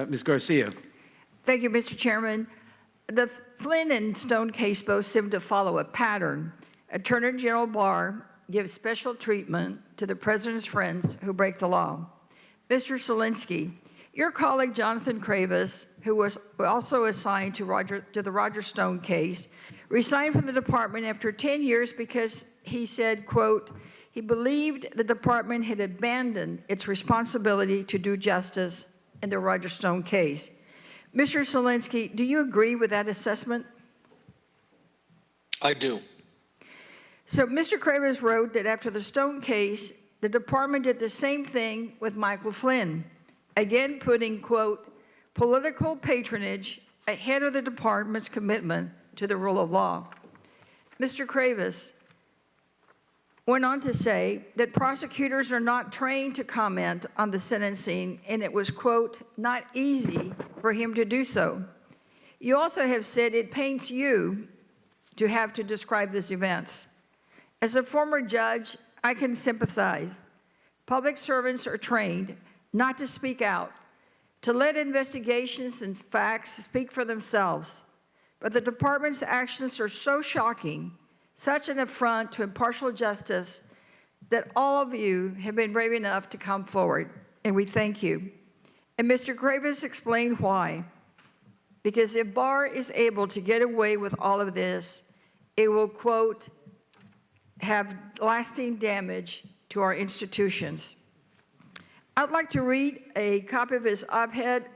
Ms. Garcia. Thank you, Mr. Chairman. The Flynn and Stone case both seem to follow a pattern. Attorney General Barr gives special treatment to the president's friends who break the law. Mr. Selinsky, your colleague Jonathan Kravis, who was also assigned to the Roger Stone case, resigned from the department after 10 years because he said, quote, he believed the department had abandoned its responsibility to do justice in the Roger Stone case. Mr. Selinsky, do you agree with that assessment? I do. So Mr. Kravis wrote that after the Stone case, the department did the same thing with Michael Flynn, again putting, quote, political patronage ahead of the department's commitment to the rule of law. Mr. Kravis went on to say that prosecutors are not trained to comment on the sentencing, and it was, quote, not easy for him to do so. You also have said it pains you to have to describe these events. As a former judge, I can sympathize. Public servants are trained not to speak out, to let investigations and facts speak for themselves. But the department's actions are so shocking, such an affront to impartial justice, that all of you have been brave enough to come forward, and we thank you. And Mr. Kravis explained why. Because if Barr is able to get away with all of this, it will, quote, have lasting damage to our institutions. I'd like to read a copy of his op-ed,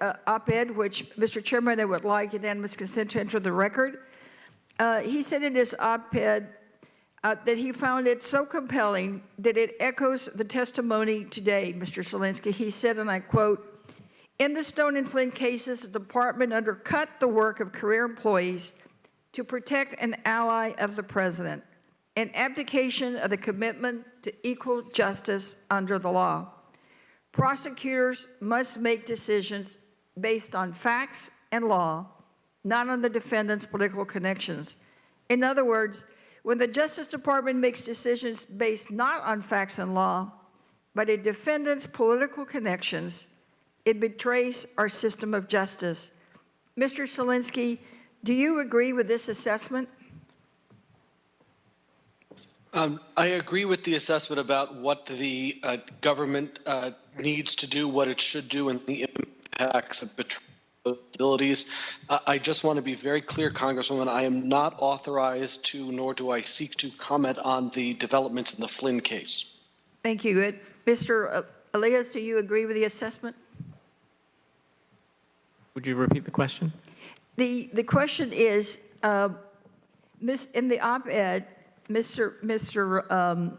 which, Mr. Chairman, I would like unanimous consent to enter the record. He said in his op-ed that he found it so compelling that it echoes the testimony today, Mr. Selinsky. He said, and I quote, in the Stone and Flynn cases, the department undercut the work of career employees to protect an ally of the president, an abdication of the commitment to equal justice under the law. Prosecutors must make decisions based on facts and law, not on the defendant's political connections. In other words, when the Justice Department makes decisions based not on facts and law, but a defendant's political connections, it betrays our system of justice. Mr. Selinsky, do you agree with this assessment? I agree with the assessment about what the government needs to do, what it should do, and the impacts of abilities. I just want to be very clear, Congresswoman, I am not authorized to, nor do I seek to comment on the developments in the Flynn case. Thank you. Mr. Elias, do you agree with the assessment? Would you repeat the question? The question is, in the op-ed, Mr.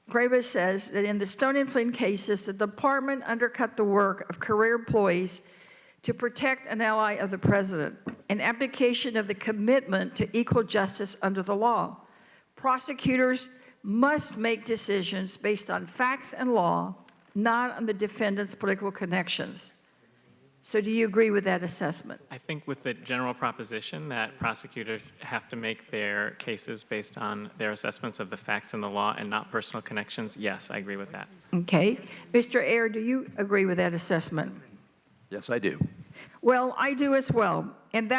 Kravis says that in the Stone and Flynn cases, the department undercut the work of career employees to protect an ally of the president, an abdication of the commitment to equal justice under the law. Prosecutors must make decisions based on facts and law, not on the defendant's political connections. So do you agree with that assessment? I think with the general proposition that prosecutors have to make their cases based on their assessments of the facts and the law and not personal connections, yes, I agree with that. Okay. Mr. Ayer, do you agree with that assessment? Yes, I do. Well, I do as well. And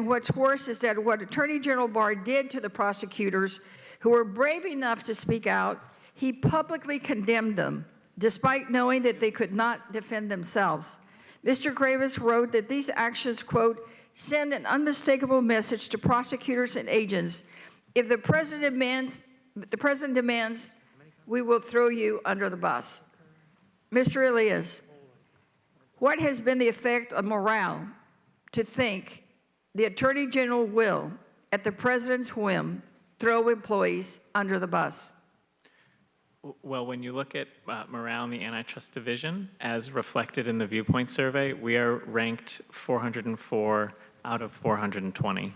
what's worse is that what Attorney General Barr did to the prosecutors who were brave enough to speak out, he publicly condemned them, despite knowing that they could not defend themselves. Mr. Kravis wrote that these actions, quote, send an unmistakable message to prosecutors and agents. If the president demands, we will throw you under the bus. Mr. Elias, what has been the effect on morale to think the Attorney General will, at the president's whim, throw employees under the bus? Well, when you look at morale in the Antitrust Division, as reflected in the Viewpoint Survey, we are ranked 404 out of 420.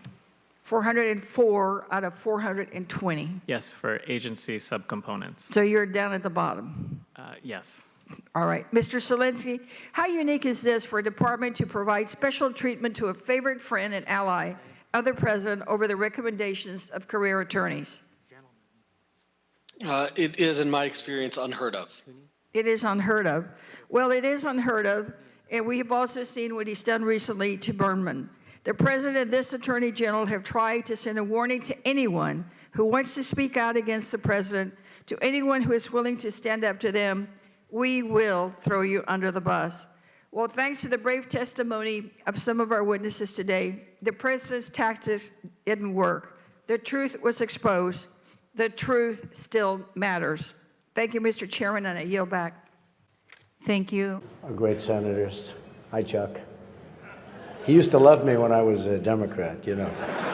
404 out of 420. Yes, for agency subcomponents. So you're down at the bottom. Yes. All right. Mr. Selinsky, how unique is this for a department to provide special treatment to a favorite friend and ally of the president over the recommendations of career attorneys? It is, in my experience, unheard of. It is unheard of. Well, it is unheard of, And we have also seen what he's done recently to Berman. The president and this attorney general have tried to send a warning to anyone who wants to speak out against the president, to anyone who is willing to stand up to them. We will throw you under the bus. Well, thanks to the brave testimony of some of our witnesses today, the president's tactics didn't work. The truth was exposed. The truth still matters. Thank you, Mr. Chairman, and I yield back. Thank you. Our great senators. Hi, Chuck. He used to love me when I was a Democrat, you know.